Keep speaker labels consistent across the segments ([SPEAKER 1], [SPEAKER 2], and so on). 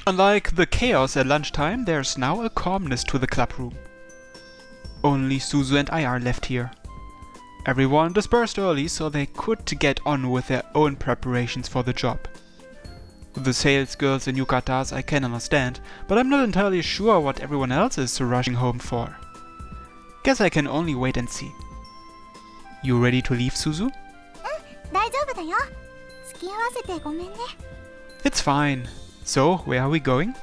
[SPEAKER 1] Unlike the chaos at lunchtime, there's now a calmness to the club room. Only Suzu and I are left here. Everyone dispersed early so they could get on with their own preparations for the job. The sales girls in yukatas I can understand, but I'm not entirely sure what everyone else is rushing home for. Guess I can only wait and see. You ready to leave, Suzu?
[SPEAKER 2] 大丈夫だよ。付き合わせてごめんね。
[SPEAKER 1] It's fine. So, where are we going?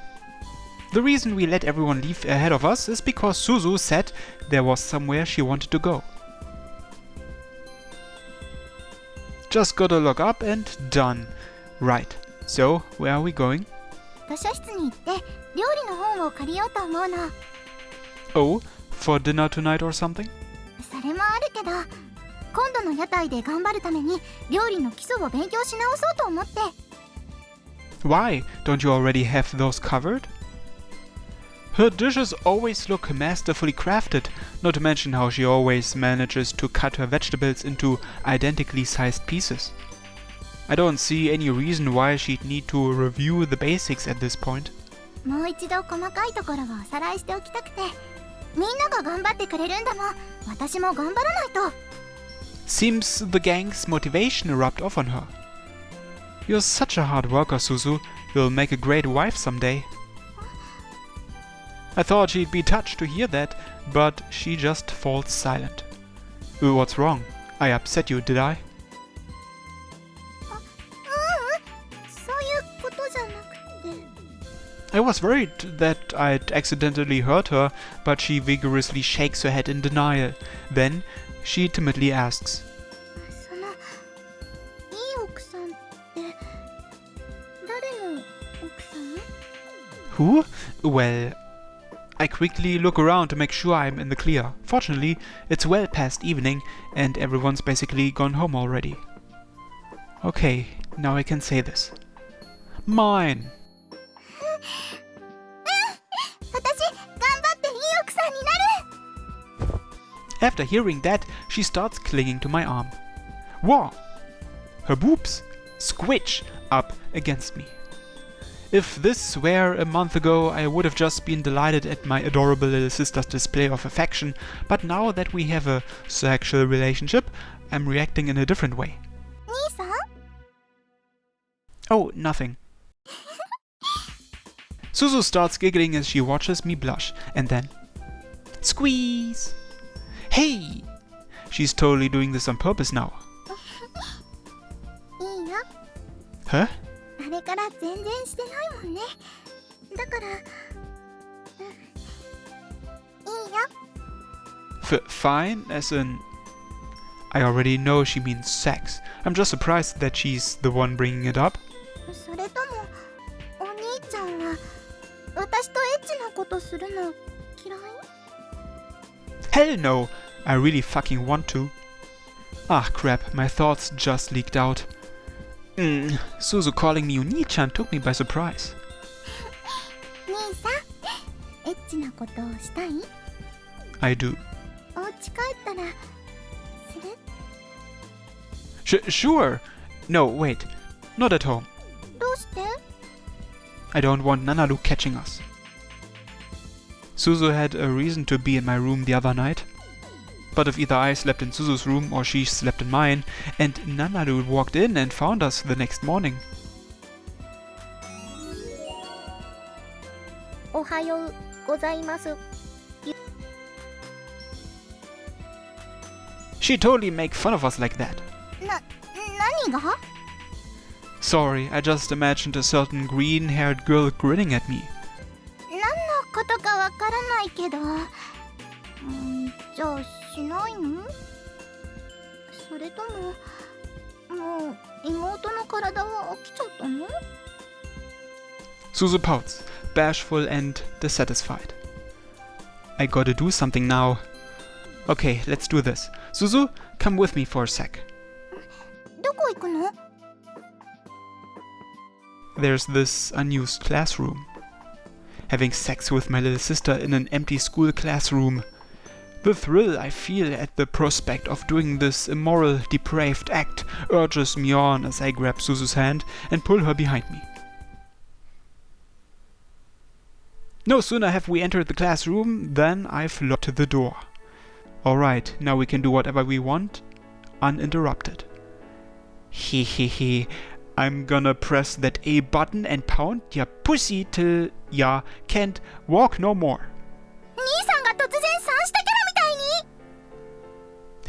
[SPEAKER 1] The reason we let everyone leave ahead of us is because Suzu said there was somewhere she wanted to go. Just gotta look up and done. Right. So, where are we going?
[SPEAKER 2] 図書室に行って料理の本を借りようと思うの。
[SPEAKER 1] Oh, for dinner tonight or something?
[SPEAKER 2] それもあるけど、今度の屋台で頑張るために料理の基礎を勉強し直そうと思って。
[SPEAKER 1] Why? Don't you already have those covered? Her dishes always look masterfully crafted, not to mention how she always manages to cut her vegetables into identically sized pieces. I don't see any reason why she'd need to review the basics at this point.
[SPEAKER 2] もう一度細かいところをおさらいしておきたくて、みんなが頑張ってくれるんだもん。私も頑張らないと。
[SPEAKER 1] Seems the gang's motivation rubbed off on her. You're such a hard worker, Suzu. You'll make a great wife someday. I thought she'd be touched to hear that, but she just falls silent. What's wrong? I upset you, did I?
[SPEAKER 2] そういうことじゃなくて。
[SPEAKER 1] I was worried that I'd accidentally hurt her, but she vigorously shakes her head in denial. Then she timidly asks,
[SPEAKER 2] そのいい奥さんって誰の奥さん？
[SPEAKER 1] Who? Well, I quickly look around to make sure I'm in the clear. Fortunately, it's well past evening and everyone's basically gone home already. Okay, now I can say this. Mine!
[SPEAKER 2] 私、頑張っていい奥さんになる！
[SPEAKER 1] After hearing that, she starts clinging to my arm. Whoa! Her boobs squitch up against me. If this were a month ago, I would have just been delighted at my adorable little sister's display of affection, but now that we have a sexual relationship, I'm reacting in a different way.
[SPEAKER 2] 兄さん？
[SPEAKER 1] Oh, nothing. Suzu starts giggling as she watches me blush, and then squeeze! Hey! She's totally doing this on purpose now.
[SPEAKER 2] いいよ。
[SPEAKER 1] Huh?
[SPEAKER 2] あれから全然してないもんね。だから、いいよ。
[SPEAKER 1] Fine, as in... I already know she means sex. I'm just surprised that she's the one bringing it up.
[SPEAKER 2] それとも、お兄ちゃんは私とエッチなことするの嫌い？
[SPEAKER 1] Hell no! I really fucking want to. Ah crap, my thoughts just leaked out. Suzu calling me Oni-chan took me by surprise.
[SPEAKER 2] 兄さん、エッチなことをしたい？
[SPEAKER 1] I do.
[SPEAKER 2] お家帰ったらする？
[SPEAKER 1] Sure! No, wait. Not at home.
[SPEAKER 2] どうして？
[SPEAKER 1] I don't want Nanaru catching us. Suzu had a reason to be in my room the other night. But if either I slept in Suzu's room or she slept in mine, and Nanaru walked in and found us the next morning.
[SPEAKER 2] おはようございます。
[SPEAKER 1] She'd totally make fun of us like that.
[SPEAKER 2] 何が？
[SPEAKER 1] Sorry, I just imagined a certain green-haired girl grinning at me.
[SPEAKER 2] 何のことかわからないけど、じゃあしないの？それとも、もう妹の体は飽きちゃったの？
[SPEAKER 1] Suzu pouts, bashful and dissatisfied. I gotta do something now. Okay, let's do this. Suzu, come with me for a sec.
[SPEAKER 2] どこ行くの？
[SPEAKER 1] There's this unused classroom. Having sex with my little sister in an empty school classroom. The thrill I feel at the prospect of doing this immoral, depraved act urges me on as I grab Suzu's hand and pull her behind me. No sooner have we entered the classroom than I've locked the door. Alright, now we can do whatever we want, uninterrupted. Hehehe, I'm gonna press that A button and pound ya pussy till ya can't walk no more.
[SPEAKER 2] 兄さんが突然三したキャラみた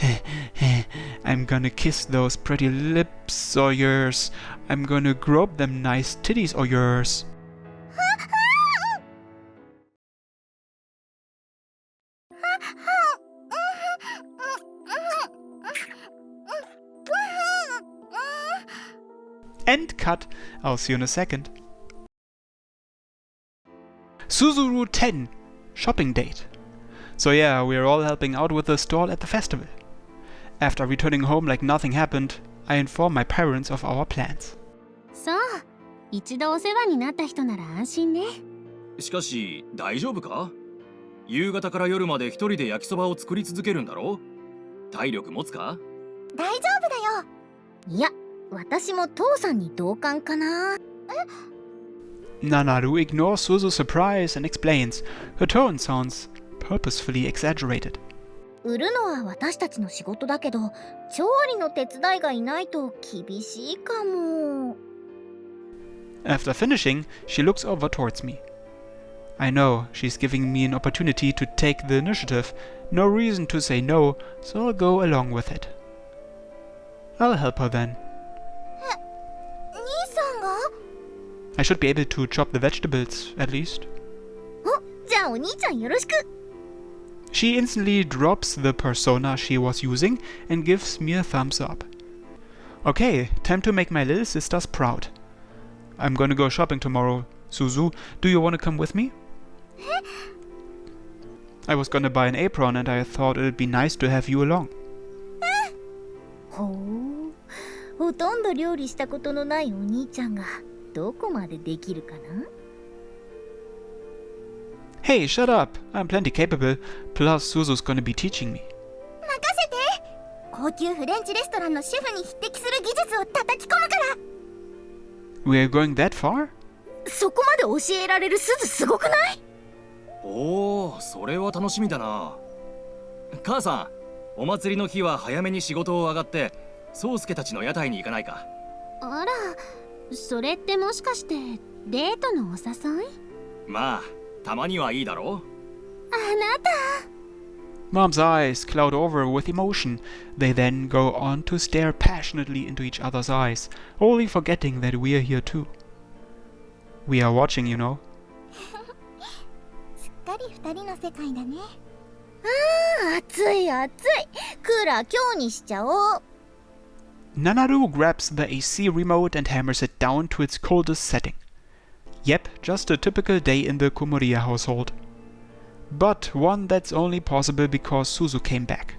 [SPEAKER 2] いに
[SPEAKER 1] I'm gonna kiss those pretty lips of yours. I'm gonna grope them nice titties of yours. And cut. I'll see you in a second. Suzu 10. Shopping date. So yeah, we're all helping out with the stall at the festival. After returning home like nothing happened, I inform my parents of our plans.
[SPEAKER 2] そう、一度お世話になった人なら安心ね。
[SPEAKER 3] しかし大丈夫か？夕方から夜まで一人で焼きそばを作り続けるんだろ？体力持つか？
[SPEAKER 2] 大丈夫だよ。いや、私も父さんに同感かな。
[SPEAKER 1] Nanaru ignores Suzu's surprise and explains. Her tone sounds purposefully exaggerated.
[SPEAKER 2] 売るのは私たちの仕事だけど、調理の手伝いがいないと厳しいかも。
[SPEAKER 1] After finishing, she looks over towards me. I know she's giving me an opportunity to take the initiative. No reason to say no, so I'll go along with it. I'll help her then.
[SPEAKER 2] 兄さんが？
[SPEAKER 1] I should be able to chop the vegetables, at least.
[SPEAKER 2] お、じゃあお兄ちゃんよろしく。
[SPEAKER 1] She instantly drops the persona she was using and gives me a thumbs up. Okay, time to make my little sisters proud. I'm gonna go shopping tomorrow. Suzu, do you want to come with me? I was gonna buy an apron and I thought it'd be nice to have you along.
[SPEAKER 2] ほう、ほとんど料理したことのないお兄ちゃんがどこまでできるかな？
[SPEAKER 1] Hey, shut up! I'm plenty capable, plus Suzu's gonna be teaching me.
[SPEAKER 2] 任せて！高級フレンチレストランのシェフに匹敵する技術を叩き込むから！
[SPEAKER 1] We're going that far?
[SPEAKER 2] そこまで教えられるすずすごくない？
[SPEAKER 3] おお、それは楽しみだな。母さん、お祭りの日は早めに仕事を上がって宗介たちの屋台に行かないか？
[SPEAKER 2] あら、それってもしかしてデートのお誘い？
[SPEAKER 3] まあ、たまにはいいだろう。
[SPEAKER 2] あなた。
[SPEAKER 1] Mom's eyes cloud over with emotion. They then go on to stare passionately into each other's eyes, wholly forgetting that we're here too. We are watching, you know.
[SPEAKER 2] すっかり二人の世界だね。ああ、暑い暑い。クーラー今日にしちゃおう。
[SPEAKER 1] Nanaru grabs the AC remote and hammers it down to its coldest setting. Yep, just a typical day in the Komoriya household. But one that's only possible because Suzu came back.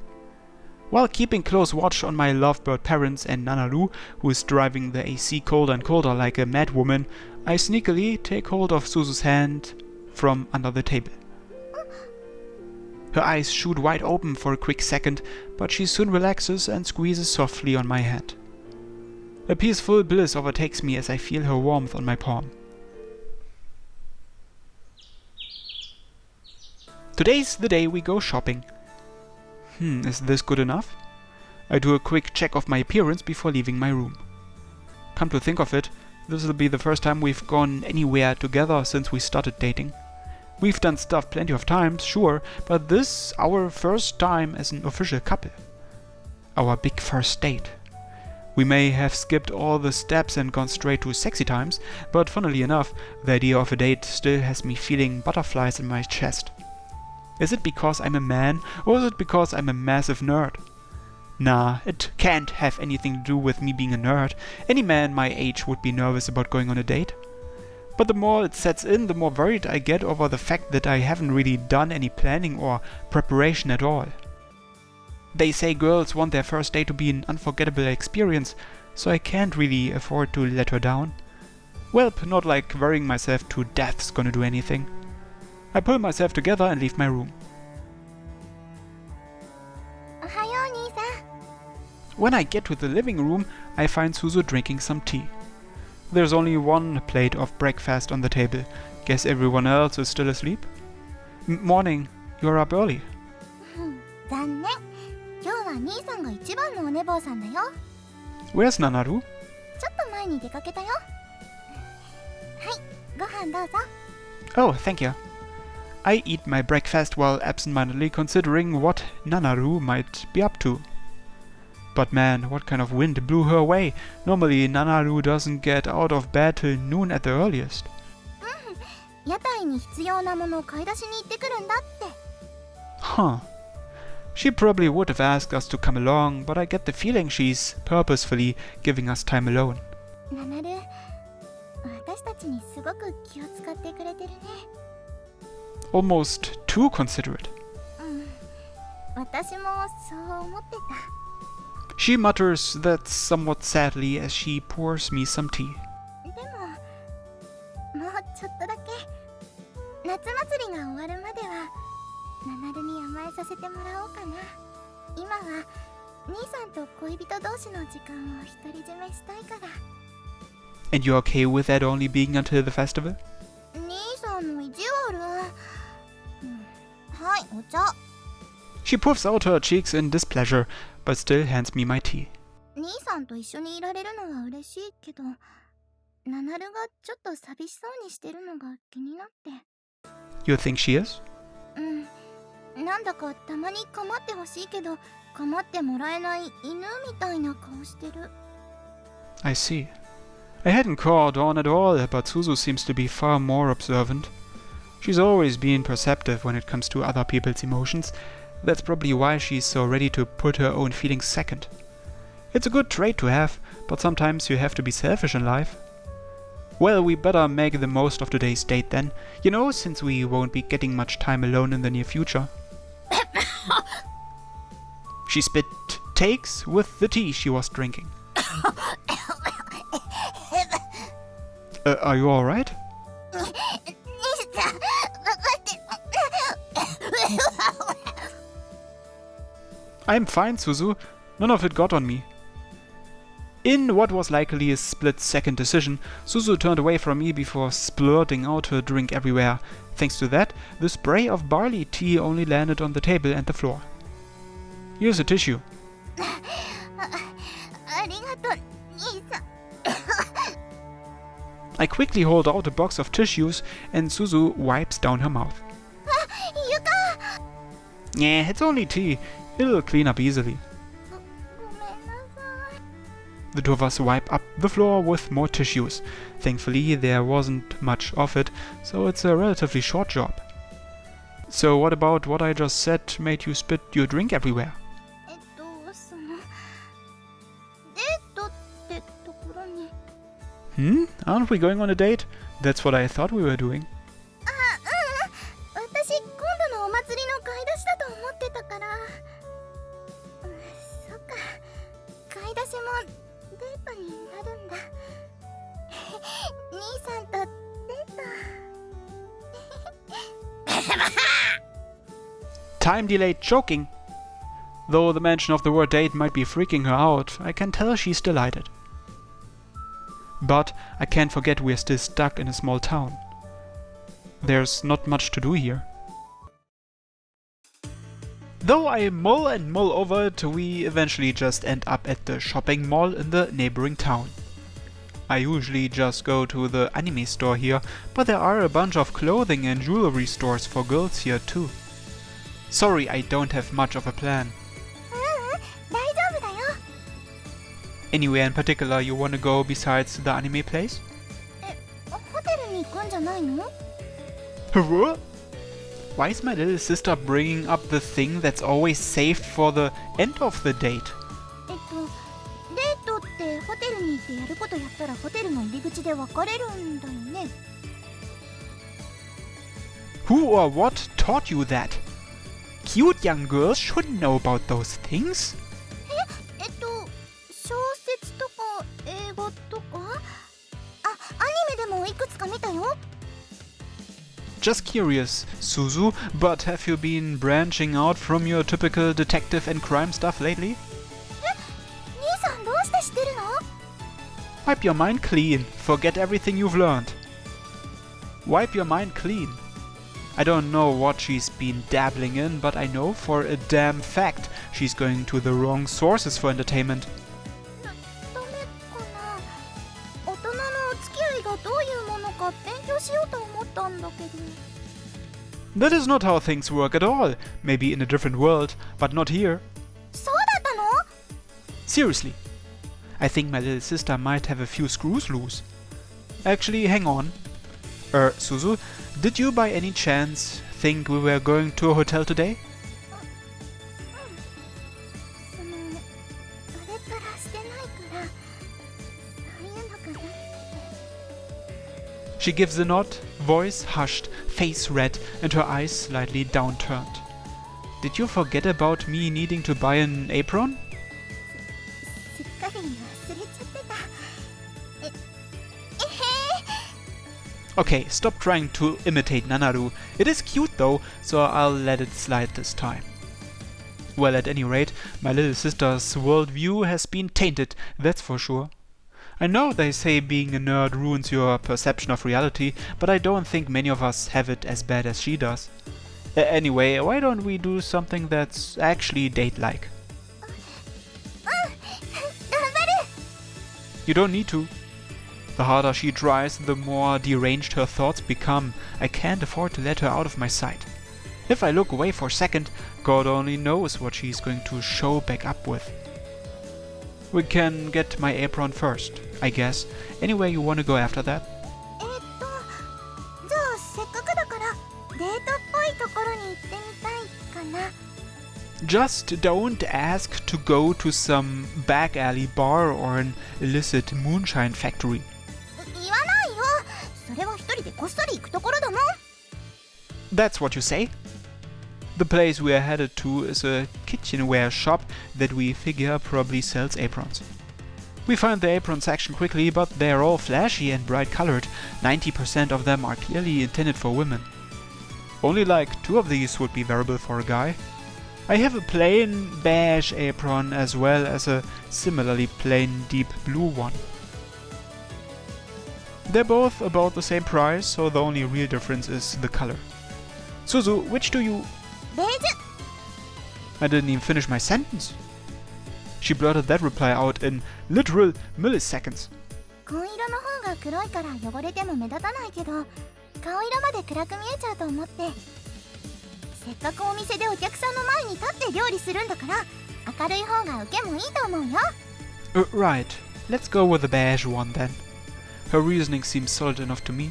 [SPEAKER 1] While keeping close watch on my lovebird parents and Nanaru, who is driving the AC colder and colder like a madwoman, I sneakily take hold of Suzu's hand from under the table. Her eyes shoot wide open for a quick second, but she soon relaxes and squeezes softly on my hand. A peaceful bliss overtakes me as I feel her warmth on my palm. Today's the day we go shopping. Is this good enough? I do a quick check of my appearance before leaving my room. Come to think of it, this will be the first time we've gone anywhere together since we started dating. We've done stuff plenty of times, sure, but this our first time as an official couple. Our big first date. We may have skipped all the steps and gone straight to sexy times, but funnily enough, the idea of a date still has me feeling butterflies in my chest. Is it because I'm a man, or is it because I'm a massive nerd? Nah, it can't have anything to do with me being a nerd. Any man my age would be nervous about going on a date. But the more it sets in, the more worried I get over the fact that I haven't really done any planning or preparation at all. They say girls want their first date to be an unforgettable experience, so I can't really afford to let her down. Welp, not like worrying myself to death's gonna do anything. I pull myself together and leave my room. When I get to the living room, I find Suzu drinking some tea. There's only one plate of breakfast on the table, Guess everyone else is still asleep? Morning, you're up early.
[SPEAKER 2] 残念。今日は兄さんが一番のお寝坊さんだよ。
[SPEAKER 1] Where's Nanaru?
[SPEAKER 2] ちょっと前に出かけたよ。はい、ご飯どうぞ。
[SPEAKER 1] Oh, thank you. I eat my breakfast while absent-mindedly considering what Nanaru might be up to. But man, what kind of wind blew her away? Normally, Nanaru doesn't get out of bed till noon at the earliest.
[SPEAKER 2] 屋台に必要なものを買い出しに行ってくるんだって。
[SPEAKER 1] Huh. She probably would have asked us to come along, but I get the feeling she's purposefully giving us time alone.
[SPEAKER 2] ナナル、私たちにすごく気を使ってくれてるね。
[SPEAKER 1] Almost too considerate.
[SPEAKER 2] 私もそう思ってた。
[SPEAKER 1] She mutters that somewhat sadly as she pours me some tea.
[SPEAKER 2] でも、もうちょっとだけ夏祭りが終わるまではナナルに甘えさせてもらおうかな。今は兄さんと恋人同士の時間を独り占めしたいから。
[SPEAKER 1] And you're okay with that only being until the festival?
[SPEAKER 2] 兄さんの意地悪。はい、お茶。
[SPEAKER 1] She puffs out her cheeks in displeasure, but still hands me my tea.
[SPEAKER 2] 兄さんと一緒にいられるのは嬉しいけど、ナナルがちょっと寂しそうにしてるのが気になって。
[SPEAKER 1] You think she is?
[SPEAKER 2] なんだかたまに構ってほしいけど、構ってもらえない犬みたいな顔してる。
[SPEAKER 1] I see. I hadn't caught on at all, but Suzu seems to be far more observant. She's always been perceptive when it comes to other people's emotions. That's probably why she's so ready to put her own feelings second. It's a good trait to have, but sometimes you have to be selfish in life. Well, we better make the most of today's date then, you know, since we won't be getting much time alone in the near future. She spit takes with the tea she was drinking. Are you alright? I'm fine, Suzu. None of it got on me. In what was likely a split-second decision, Suzu turned away from me before splurting out her drink everywhere. Thanks to that, the spray of barley tea only landed on the table and the floor. Here's a tissue.
[SPEAKER 2] ありがとう、兄さん。
[SPEAKER 1] I quickly hold out a box of tissues and Suzu wipes down her mouth.
[SPEAKER 2] 床。
[SPEAKER 1] Yeah, it's only tea. It'll clean up easily.
[SPEAKER 2] ごめんなさい。
[SPEAKER 1] The two of us wipe up the floor with more tissues. Thankfully, there wasn't much of it, so it's a relatively short job. So what about what I just said made you spit your drink everywhere?
[SPEAKER 2] そのデートってところに。
[SPEAKER 1] Aren't we going on a date? That's what I thought we were doing.
[SPEAKER 2] 私今度のお祭りの買い出しだと思ってたから。そっか、買い出しもデートになるんだ。兄さんとデート。
[SPEAKER 1] Time delayed choking. Though the mention of the word date might be freaking her out, I can tell she's delighted. But I can't forget we're still stuck in a small town. There's not much to do here. Though I mull and mull over it, we eventually just end up at the shopping mall in the neighboring town. I usually just go to the anime store here, but there are a bunch of clothing and jewelry stores for girls here too. Sorry, I don't have much of a plan.
[SPEAKER 2] 大丈夫だよ。
[SPEAKER 1] Anywhere in particular you wanna go besides the anime place?
[SPEAKER 2] ホテルに行くんじゃないの？
[SPEAKER 1] What? Why is my little sister bringing up the thing that's always saved for the end of the date?
[SPEAKER 2] デートってホテルに行ってやることやったらホテルの入り口で別れるんだよね。
[SPEAKER 1] Who or what taught you that? Cute young girls should know about those things.
[SPEAKER 2] 小説とか英語とか、アニメでもいくつか見たよ。
[SPEAKER 1] Just curious, Suzu, but have you been branching out from your typical detective and crime stuff lately?
[SPEAKER 2] 兄さんどうして知ってるの？
[SPEAKER 1] Wipe your mind clean, forget everything you've learned. Wipe your mind clean. I don't know what she's been dabbling in, but I know for a damn fact she's going to the wrong sources for entertainment.
[SPEAKER 2] ダメかな。大人のお付き合いがどういうものか勉強しようと思ったんだけど。
[SPEAKER 1] That is not how things work at all. Maybe in a different world, but not here.
[SPEAKER 2] そうだったの？
[SPEAKER 1] Seriously. I think my little sister might have a few screws loose. Actually, hang on. Suzu, did you by any chance think we were going to a hotel today?
[SPEAKER 2] その、あれからしてないから、そういうのかなって。
[SPEAKER 1] She gives a nod, voice hushed, face red, and her eyes slightly downturned. Did you forget about me needing to buy an apron?
[SPEAKER 2] すっかり忘れちゃってた。えへー。
[SPEAKER 1] Okay, stop trying to imitate Nanaru. It is cute though, so I'll let it slide this time. Well, at any rate, my little sister's worldview has been tainted, that's for sure. I know they say being a nerd ruins your perception of reality, but I don't think many of us have it as bad as she does. Anyway, why don't we do something that's actually date-like?
[SPEAKER 2] 頑張る。
[SPEAKER 1] You don't need to. The harder she tries, the more deranged her thoughts become. I can't afford to let her out of my sight. If I look away for a second, God only knows what she's going to show back up with. We can get my apron first, I guess. Anywhere you want to go after that?
[SPEAKER 2] じゃあせっかくだからデートっぽいところに行ってみたいかな。
[SPEAKER 1] Just don't ask to go to some back alley bar or an illicit moonshine factory.
[SPEAKER 2] 言わないよ。それは一人でこっそり行くところだもん。
[SPEAKER 1] That's what you say? The place we are headed to is a kitchenware shop that we figure probably sells aprons. We find the apron section quickly, but they're all flashy and bright colored. 90% of them are clearly intended for women. Only like 2 of these would be wearable for a guy. I have a plain beige apron as well as a similarly plain deep blue one. They're both about the same price, so the only real difference is the color. Suzu, which do you...
[SPEAKER 2] ベージュ。
[SPEAKER 1] I didn't even finish my sentence. She blurted that reply out in literal milliseconds.
[SPEAKER 2] 紺色の方が黒いから汚れても目立たないけど、顔色まで暗く見えちゃうと思って。せっかくお店でお客さんの前に立って料理するんだから、明るい方が受けもいいと思うよ。
[SPEAKER 1] Right. Let's go with the beige one then. Her reasoning seems solid enough to me.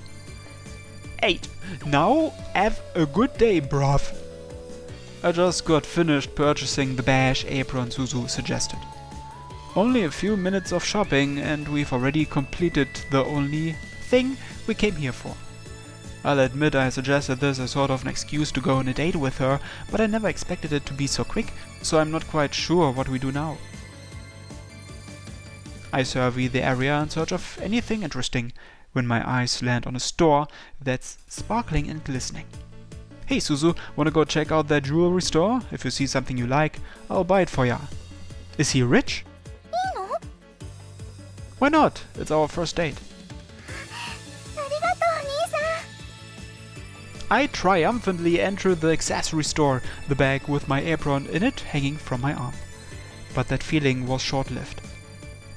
[SPEAKER 1] 8. Now have a good day, bruv. I just got finished purchasing the beige apron Suzu suggested. Only a few minutes of shopping and we've already completed the only thing we came here for. I'll admit I suggested this as sort of an excuse to go on a date with her, but I never expected it to be so quick, so I'm not quite sure what we do now. I survey the area in search of anything interesting, when my eyes land on a store that's sparkling and glistening. Hey Suzu, wanna go check out that jewelry store? If you see something you like, I'll buy it for ya. Is he rich?
[SPEAKER 2] いいの？
[SPEAKER 1] Why not? It's our first date.
[SPEAKER 2] ありがとう、兄さん。
[SPEAKER 1] I triumphantly enter the accessory store, the bag with my apron in it hanging from my arm. But that feeling was short-lived.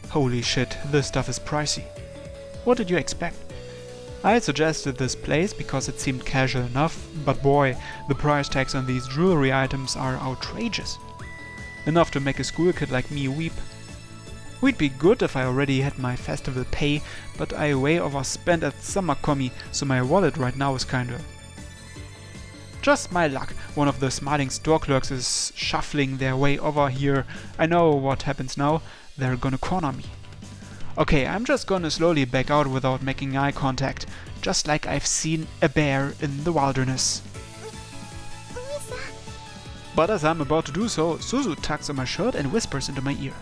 [SPEAKER 1] Holy shit, this stuff is pricey. What did you expect? I had suggested this place because it seemed casual enough, but boy, the price tags on these jewelry items are outrageous. Enough to make a school kid like me weep. We'd be good if I already had my festival pay, but I way overspent at summer commie, so my wallet right now is kinda... Just my luck, one of the smiling store clerks is shuffling their way over here. I know what happens now, they're gonna corner me. Okay, I'm just gonna slowly back out without making eye contact, just like I've seen a bear in the wilderness.
[SPEAKER 2] 兄さん。
[SPEAKER 1] But as I'm about to do so, Suzu tugs on my shirt and whispers into my ear.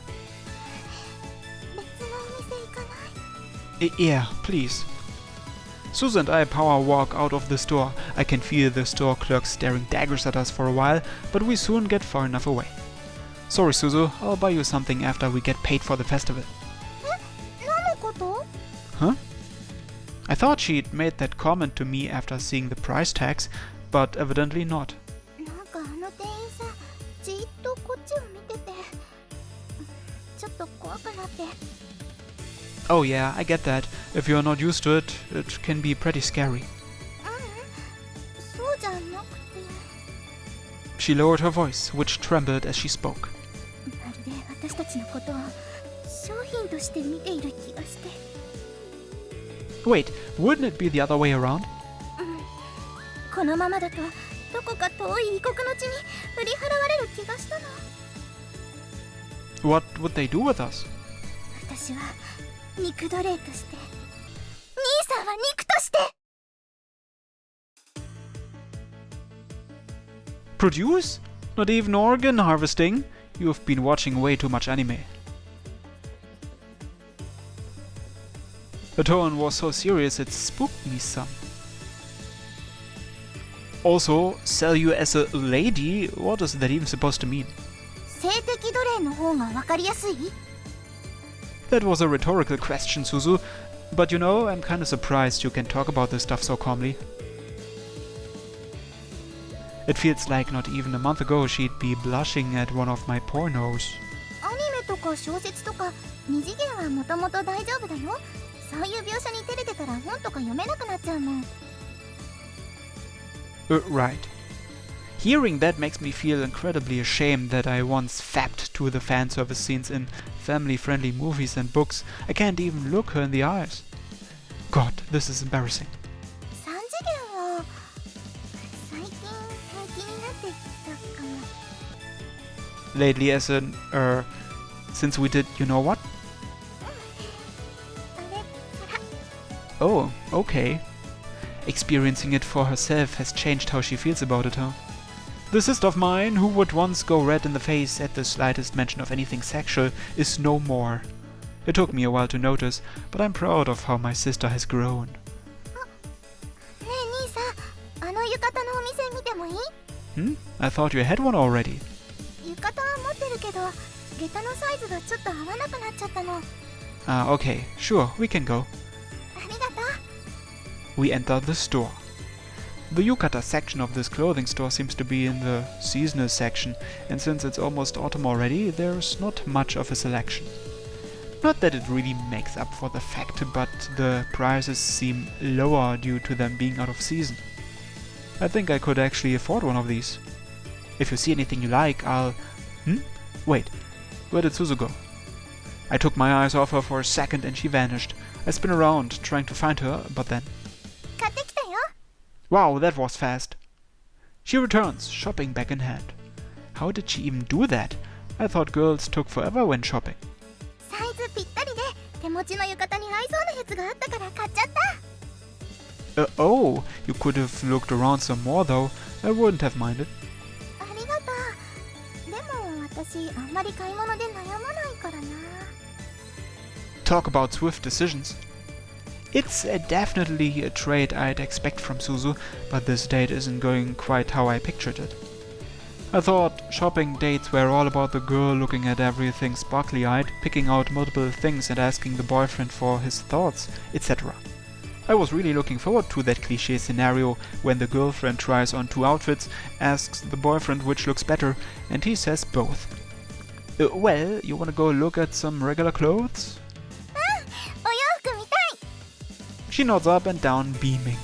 [SPEAKER 2] 別のお店行かない？
[SPEAKER 1] Yeah, please. Suzu and I power walk out of the store. I can feel the store clerk staring daggers at us for a while, but we soon get far enough away. Sorry Suzu, I'll buy you something after we get paid for the festival.
[SPEAKER 2] 何のこと？
[SPEAKER 1] Huh? I thought she'd made that comment to me after seeing the price tags, but evidently not.
[SPEAKER 2] なんかあの店員さんじっとこっちを見ててちょっと怖くなって。
[SPEAKER 1] Oh yeah, I get that. If you're not used to it, it can be pretty scary.
[SPEAKER 2] そうじゃなくて。
[SPEAKER 1] She lowered her voice, which trembled as she spoke.
[SPEAKER 2] まるで私たちのことを商品として見ている気がして。
[SPEAKER 1] Wait, wouldn't it be the other way around?
[SPEAKER 2] このままだとどこか遠い異国の地に振り払われる気がしたの。
[SPEAKER 1] What would they do with us?
[SPEAKER 2] 私は肉奴隷として、兄さんは肉として。
[SPEAKER 1] Produce? Not even organ harvesting? You've been watching way too much anime. The tone was so serious it spooked me some. Also, sell you as a lady? What is that even supposed to mean?
[SPEAKER 2] 性的奴隷の方がわかりやすい？
[SPEAKER 1] That was a rhetorical question, Suzu. But you know, I'm kinda surprised you can talk about this stuff so calmly. It feels like not even a month ago she'd be blushing at one of my pornos.
[SPEAKER 2] アニメとか小説とか二次元はもともと大丈夫だよ。そういう描写に照れてたら本とか読めなくなっちゃうもん。
[SPEAKER 1] Right. Hearing that makes me feel incredibly ashamed that I once fapped to the fan service scenes in family-friendly movies and books. I can't even look her in the eyes. God, this is embarrassing.
[SPEAKER 2] 三次元は最近平気になってきたかも。
[SPEAKER 1] Lately as in, since we did you know what?
[SPEAKER 2] あれから。
[SPEAKER 1] Oh, okay. Experiencing it for herself has changed how she feels about it, huh? The sister of mine, who would once go red in the face at the slightest mention of anything sexual, is no more. It took me a while to notice, but I'm proud of how my sister has grown.
[SPEAKER 2] ねえ兄さん、あの浴衣のお店見てもいい？
[SPEAKER 1] Hmm? I thought you had one already.
[SPEAKER 2] 浴衣は持ってるけど、下駄のサイズがちょっと合わなくなっちゃったの。
[SPEAKER 1] Ah, okay. Sure, we can go.
[SPEAKER 2] ありがとう。
[SPEAKER 1] We enter the store. The yukata section of this clothing store seems to be in the seasonal section, and since it's almost autumn already, there's not much of a selection. Not that it really makes up for the fact, but the prices seem lower due to them being out of season. I think I could actually afford one of these. If you see anything you like, I'll... Wait, where did Suzu go? I took my eyes off her for a second and she vanished. I spin around, trying to find her, but then...
[SPEAKER 2] 買ってきたよ。
[SPEAKER 1] Wow, that was fast. She returns, shopping bag in hand. How did she even do that? I thought girls took forever when shopping.
[SPEAKER 2] サイズぴったりで手持ちの浴衣に合いそうなやつがあったから買っちゃった。
[SPEAKER 1] Oh, you could have looked around some more though. I wouldn't have minded.
[SPEAKER 2] ありがとう。でも私あんまり買い物で悩まないからな。
[SPEAKER 1] Talk about swift decisions. It's definitely a trait I'd expect from Suzu, but this date isn't going quite how I pictured it. I thought shopping dates were all about the girl looking at everything sparkly-eyed, picking out multiple things and asking the boyfriend for his thoughts, etc. I was really looking forward to that cliché scenario when the girlfriend tries on 2 outfits, asks the boyfriend which looks better, and he says both. Well, you wanna go look at some regular clothes?
[SPEAKER 2] お洋服見たい。
[SPEAKER 1] She nods up and down, beaming.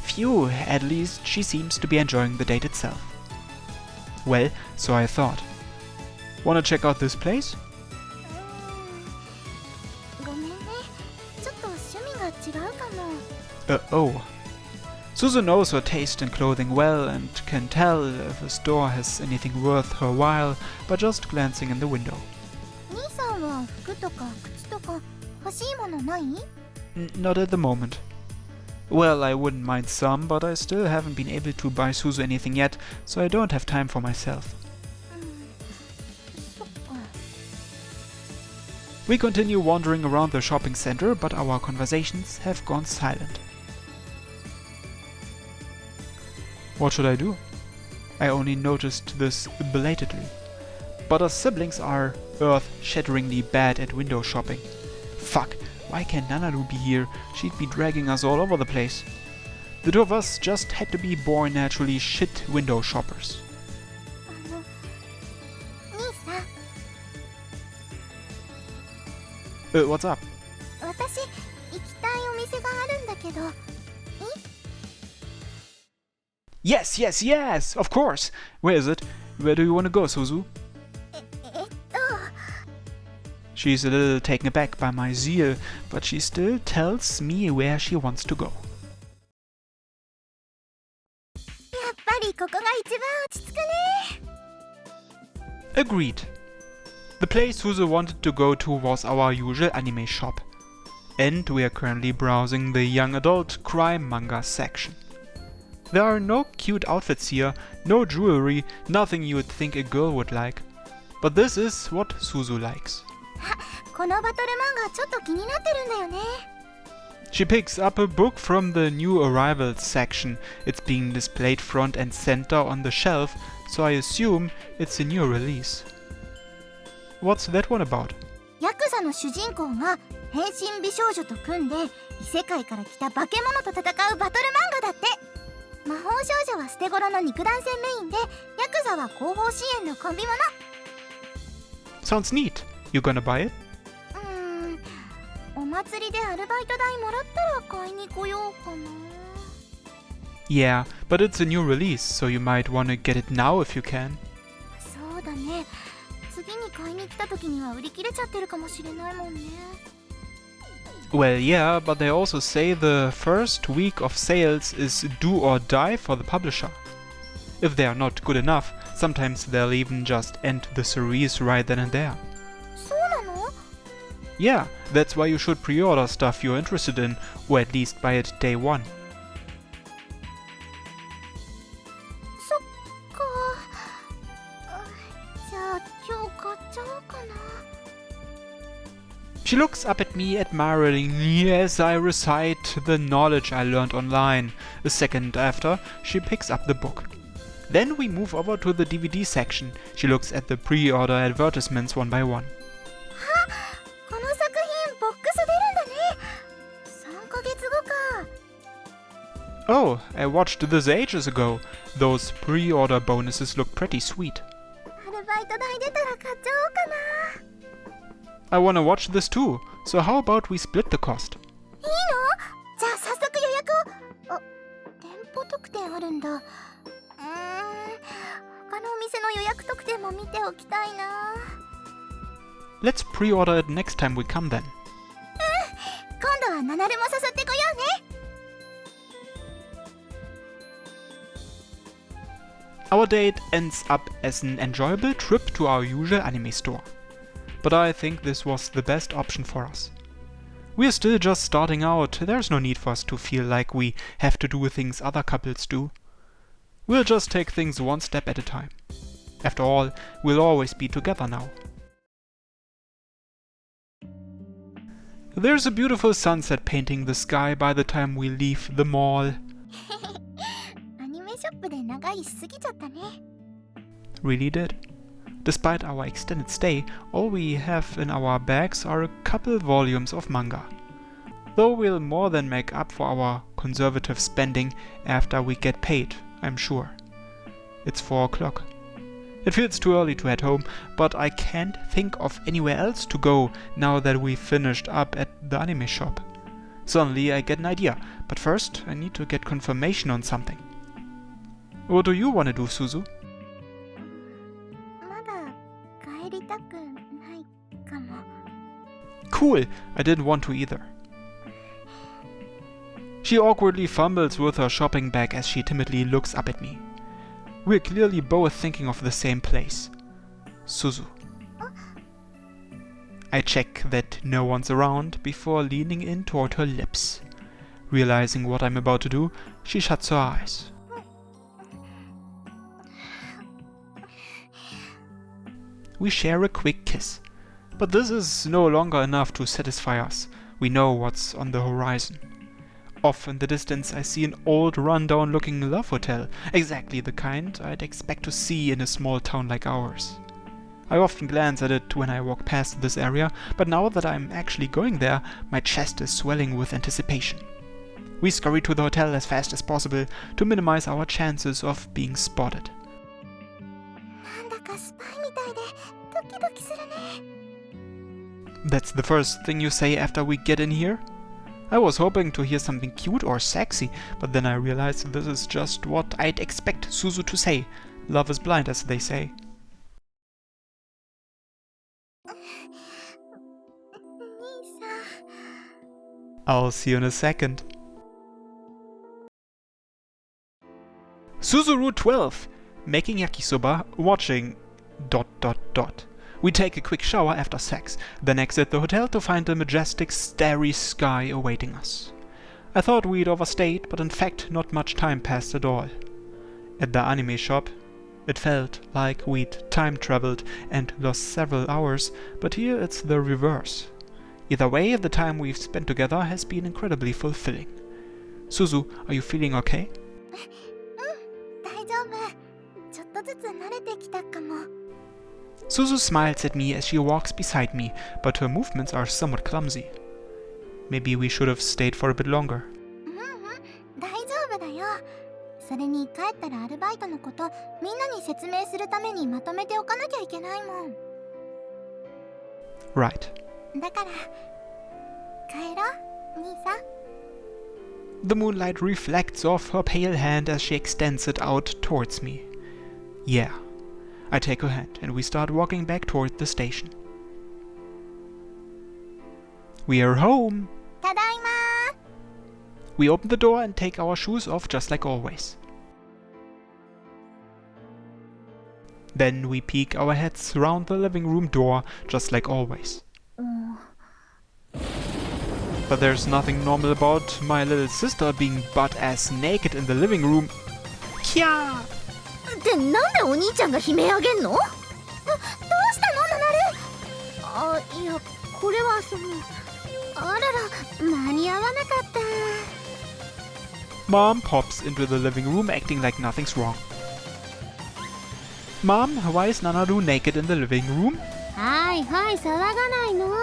[SPEAKER 1] Phew, at least she seems to be enjoying the date itself. Well, so I thought. Wanna check out this place?
[SPEAKER 2] ごめんね。ちょっと趣味が違うかも。
[SPEAKER 1] Oh. Suzu knows her taste in clothing well and can tell if a store has anything worth her while by just glancing in the window.
[SPEAKER 2] 兄さんは服とか靴とか欲しいものない？
[SPEAKER 1] Not at the moment. Well, I wouldn't mind some, but I still haven't been able to buy Suzu anything yet, so I don't have time for myself.
[SPEAKER 2] そっか。
[SPEAKER 1] We continue wandering around the shopping center, but our conversations have gone silent. What should I do? I only noticed this belatedly. But us siblings are earth-shatteringly bad at window shopping. Fuck, Why can't Nanaru be here? She'd be dragging us all over the place. The two of us just had to be born naturally shit window shoppers.
[SPEAKER 2] 兄さん、
[SPEAKER 1] What's up?
[SPEAKER 2] 私行きたいお店があるんだけど、
[SPEAKER 1] Yes, yes, yes! Of course! Where is it? Where do you want to go, Suzu?
[SPEAKER 2] えっと
[SPEAKER 1] She's a little taken aback by my zeal, but she still tells me where she wants to go.
[SPEAKER 2] やっぱりここが一番落ち着くね。
[SPEAKER 1] Agreed. The place Suzu wanted to go to was our usual anime shop. And we are currently browsing the young adult crime manga section. There are no cute outfits here, no jewelry, nothing you would think a girl would like. But this is what Suzu likes.
[SPEAKER 2] このバトル漫画ちょっと気になってるんだよね。
[SPEAKER 1] She picks up a book from the new arrivals section. It's being displayed front and center on the shelf, so I assume it's a new release. What's that one about?
[SPEAKER 2] ヤクザの主人公が変身美少女と組んで異世界から来た化け物と戦うバトル漫画だって。魔法少女は捨て頃の肉弾戦メインで、ヤクザは後方支援のコンビもの。
[SPEAKER 1] Sounds neat. You gonna buy it?
[SPEAKER 2] お祭りでアルバイト代もらったら買いに来ようかな。
[SPEAKER 1] Yeah, but it's a new release, so you might wanna get it now if you can.
[SPEAKER 2] そうだね。次に買いに来た時には売り切れちゃってるかもしれないもんね。
[SPEAKER 1] Well, yeah, but they also say the first week of sales is do or die for the publisher. If they are not good enough, sometimes they'll even just end the series right then and there.
[SPEAKER 2] そうなの？
[SPEAKER 1] Yeah, that's why you should pre-order stuff you're interested in, or at least buy it day one.
[SPEAKER 2] そっか。じゃあ今日買っちゃおうかな。
[SPEAKER 1] She looks up at me admiringly as I recite the knowledge I learned online. A second after, she picks up the book. Then we move over to the DVD section. She looks at the pre-order advertisements one by one.
[SPEAKER 2] この作品ボックス出るんだね。3ヶ月後か。
[SPEAKER 1] Oh, I watched this ages ago. Those pre-order bonuses look pretty sweet.
[SPEAKER 2] アルバイト代出たら買っちゃおうかな。
[SPEAKER 1] I wanna watch this too, so how about we split the cost?
[SPEAKER 2] いいの？じゃあ早速予約を。あ、店舗特典あるんだ。他のお店の予約特典も見ておきたいな。
[SPEAKER 1] Let's pre-order it next time we come then.
[SPEAKER 2] 今度はナナルも誘ってこようね。
[SPEAKER 1] Our date ends up as an enjoyable trip to our usual anime store. But I think this was the best option for us. We're still just starting out, there's no need for us to feel like we have to do things other couples do. We'll just take things one step at a time. After all, we'll always be together now. There's a beautiful sunset painting the sky by the time we leave the mall.
[SPEAKER 2] アニメショップで長居しすぎちゃったね。
[SPEAKER 1] Really did. Despite our extended stay, all we have in our bags are a couple volumes of manga. Though we'll more than make up for our conservative spending after we get paid, I'm sure. It's 4 o'clock. It feels too early to head home, but I can't think of anywhere else to go now that we've finished up at the anime shop. Suddenly I get an idea, but first I need to get confirmation on something. What do you want to do, Suzu?
[SPEAKER 2] まだ帰りたくないかも。
[SPEAKER 1] Cool, I didn't want to either. She awkwardly fumbles with her shopping bag as she timidly looks up at me. We're clearly both thinking of the same place. Suzu. I check that no one's around before leaning in toward her lips. Realizing what I'm about to do, she shuts her eyes. We share a quick kiss. But this is no longer enough to satisfy us. We know what's on the horizon. Off in the distance I see an old run-down looking love hotel, exactly the kind I'd expect to see in a small town like ours. I often glance at it when I walk past this area, but now that I'm actually going there, my chest is swelling with anticipation. We scurry to the hotel as fast as possible to minimize our chances of being spotted.
[SPEAKER 2] なんだかスパイみたいでドキドキするね。
[SPEAKER 1] That's the first thing you say after we get in here? I was hoping to hear something cute or sexy, but then I realized this is just what I'd expect Suzu to say. Love is blind, as they say.
[SPEAKER 2] 兄さん。
[SPEAKER 1] I'll see you in a second. Suzu Route 12. Making yakisoba, watching... ... We take a quick shower after sex, then exit the hotel to find the majestic starry sky awaiting us. I thought we'd overstayed, but in fact not much time passed at all. At the anime shop, it felt like we'd time-traveled and lost several hours, but here it's the reverse. Either way, the time we've spent together has been incredibly fulfilling. Suzu, are you feeling okay?
[SPEAKER 2] 大丈夫。ちょっとずつ慣れてきたかも。
[SPEAKER 1] Suzu smiles at me as she walks beside me, but her movements are somewhat clumsy. Maybe we should have stayed for a bit longer.
[SPEAKER 2] 大丈夫だよ。それに帰ったらアルバイトのことみんなに説明するためにまとめておかなきゃいけないもん。
[SPEAKER 1] Right.
[SPEAKER 2] だから帰ろう、兄さん。
[SPEAKER 1] The moonlight reflects off her pale hand as she extends it out towards me. Yeah. I take her hand and we start walking back toward the station. We are home!
[SPEAKER 2] ただいま。
[SPEAKER 1] We open the door and take our shoes off just like always. Then we peek our heads around the living room door just like always. But there's nothing normal about my little sister being butt-ass naked in the living room. Kya!
[SPEAKER 2] ってなんでお兄ちゃんが悲鳴あげんの？どうしたの、ナナル？あ、いや、これはその…あらら、間に合わなかった。
[SPEAKER 1] Mom pops into the living room acting like nothing's wrong. Mom, why is Nanaru naked in the living room?
[SPEAKER 2] はいはい、騒がないの。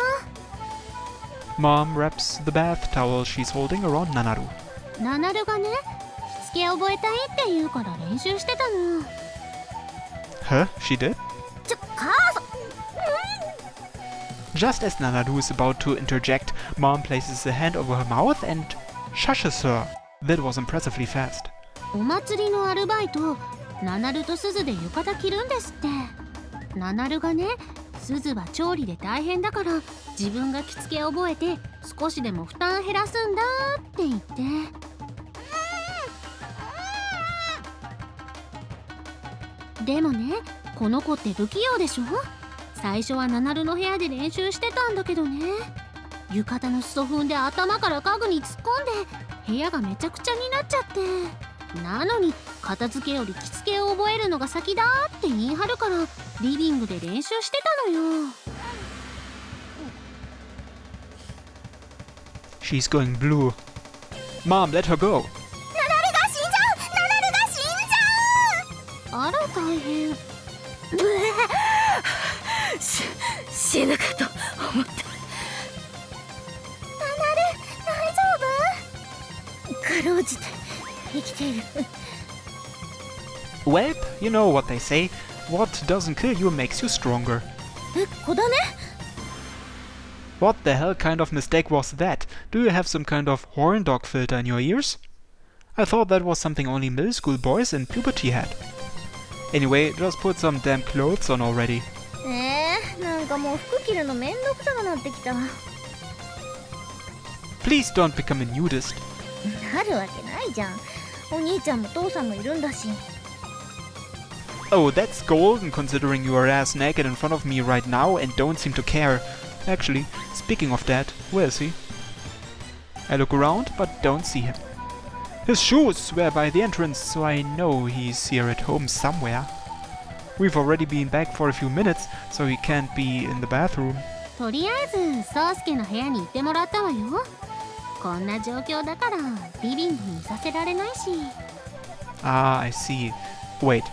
[SPEAKER 1] Mom wraps the bath towel she's holding around Nanaru.
[SPEAKER 2] ナナルがね、しつけ覚えたいって言うから練習してたの。
[SPEAKER 1] Huh? She did?
[SPEAKER 2] 母さん。
[SPEAKER 1] Just as Nanaru is about to interject, Mom places a hand over her mouth and shushes her. That was impressively fast.
[SPEAKER 2] お祭りのアルバイト、ナナルとスズで浴衣着るんですって。ナナルがね、スズは調理で大変だから自分が着付け覚えて少しでも負担減らすんだって言って。でもね、この子って不器用でしょ。最初はナナルの部屋で練習してたんだけどね、浴衣の裾踏んで頭から家具に突っ込んで部屋がめちゃくちゃになっちゃって、なのに片付けより着付けを覚えるのが先だって言い張るからリビングで練習してたのよ。
[SPEAKER 1] She's going blue. Mom, let her go.
[SPEAKER 2] ナナルが死んじゃう、ナナルが死んじゃう。あら大変。死ぬかと思った。ナナル、大丈夫？かろうじて生きている。
[SPEAKER 1] Well, you know what they say. What doesn't kill you makes you stronger.
[SPEAKER 2] 子だね。
[SPEAKER 1] What the hell kind of mistake was that? Do you have some kind of horn dog filter in your ears? I thought that was something only middle school boys in puberty had. Anyway, just put some damn clothes on already.
[SPEAKER 2] なんかもう服着るのめんどくさくなってきた。
[SPEAKER 1] Please don't become a nudist.
[SPEAKER 2] なるわけないじゃん。お兄ちゃんも父さんもいるんだし。
[SPEAKER 1] Oh, that's golden considering you are ass naked in front of me right now and don't seem to care. Actually, speaking of that, where is he? I look around but don't see him. His shoes were by the entrance, so I know he's here at home somewhere. We've already been back for a few minutes, so he can't be in the bathroom.
[SPEAKER 2] とりあえず宗介の部屋に行ってもらったわよ。こんな状況だからリビングにいさせられないし。
[SPEAKER 1] Ah, I see. Wait,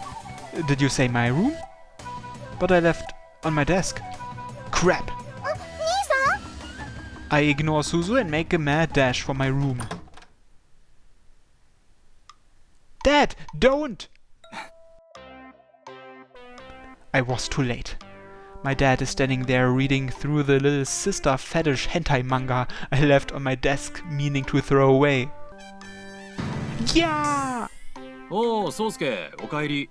[SPEAKER 1] did you say my room? But I left on my desk. Crap!
[SPEAKER 2] 兄さん
[SPEAKER 1] I ignore Suzu and make a mad dash for my room. Dad, don't! I was too late. My dad is standing there reading through the little sister fetish hentai manga I left on my desk, meaning to throw away. Yeah!
[SPEAKER 3] おお、宗介、おかえり。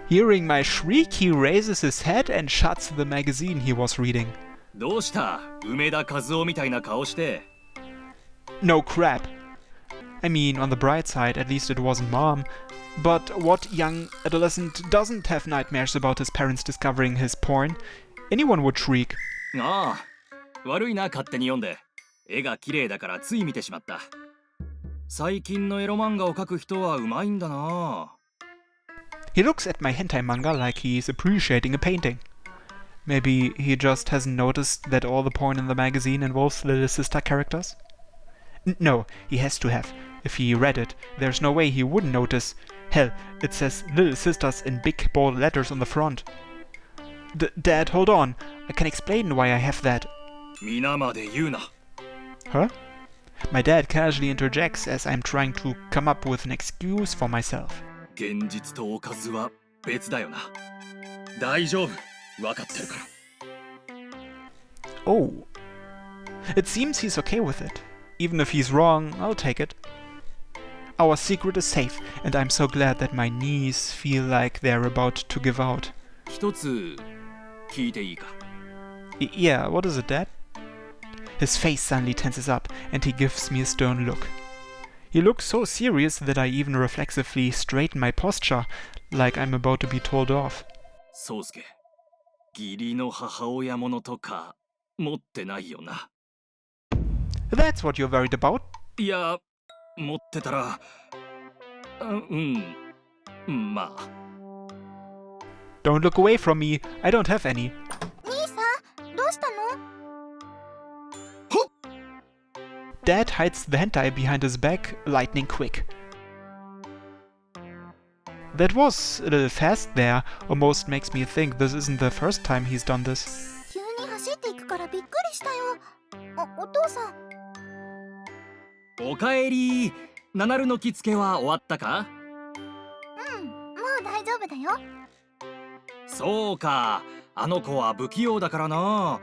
[SPEAKER 1] Hearing my shriek, he raises his head and shuts the magazine he was reading.
[SPEAKER 3] どうした梅田和夫みたいな顔して。
[SPEAKER 1] No crap. I mean, on the bright side, at least it wasn't Mom. But what young adolescent doesn't have nightmares about his parents discovering his porn? Anyone would shriek.
[SPEAKER 3] ああ、悪いな、勝手に読んで。絵が綺麗だからつい見てしまった。最近のエロ漫画を描く人はうまいんだな。
[SPEAKER 1] He looks at my hentai manga like he's appreciating a painting. Maybe he just hasn't noticed that all the porn in the magazine involves little sister characters? No, he has to have. If he read it, there's no way he wouldn't notice. Hell, it says Little Sisters in big bold letters on the front. Dad, hold on. I can explain why I have that.
[SPEAKER 3] 皆まで言うな。
[SPEAKER 1] Huh? My dad casually interjects as I'm trying to come up with an excuse for myself.
[SPEAKER 3] 現実とおかずは別だよな。大丈夫、分かってるから。
[SPEAKER 1] Oh. It seems he's okay with it. Even if he's wrong, I'll take it. Our secret is safe, and I'm so glad that my knees feel like they're about to give out.
[SPEAKER 3] 一つ聞いていいか。
[SPEAKER 1] Yeah, what is it, Dad? His face suddenly tenses up, and he gives me a stern look. He looks so serious that I even reflexively straighten my posture, like I'm about to be told off.
[SPEAKER 3] 宗介、義理の母親ものとか持ってないよな。
[SPEAKER 1] That's what you're worried about?
[SPEAKER 3] いや、持ってたら、まあ。
[SPEAKER 1] Don't look away from me. I don't have any.
[SPEAKER 2] 兄さんどうしたの
[SPEAKER 1] Dad hides the hentai behind his back, lightning quick. That was a little fast there. Almost makes me think this isn't the first time he's done this.
[SPEAKER 2] 急に走っていくからびっくりしたよ。お父さん。
[SPEAKER 3] おかえり。ナナルの着付けは終わったか？
[SPEAKER 2] うん、もう大丈夫だよ。
[SPEAKER 3] そうか、あの子は不器用だからな。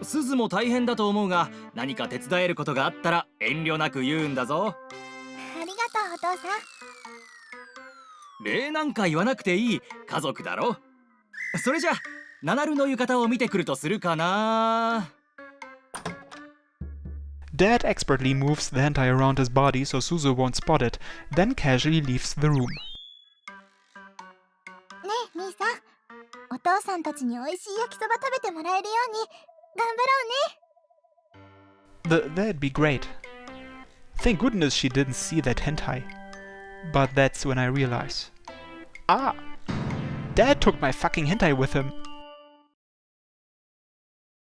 [SPEAKER 3] すずも大変だと思うが、何か手伝えることがあったら遠慮なく言うんだぞ。
[SPEAKER 2] ありがとうお父さん。
[SPEAKER 3] 礼なんか言わなくていい、家族だろ。それじゃナナルの浴衣を見てくるとするかな。
[SPEAKER 1] Dad expertly moves the hentai around his body so Suzu won't spot it, then casually leaves the room.
[SPEAKER 2] ねえ兄さん、お父さんたちに美味しい焼きそば食べてもらえるように頑張ろうね。
[SPEAKER 1] That'd be great. Thank goodness she didn't see that hentai. But that's when I realize. Ah! Dad took my fucking hentai with him.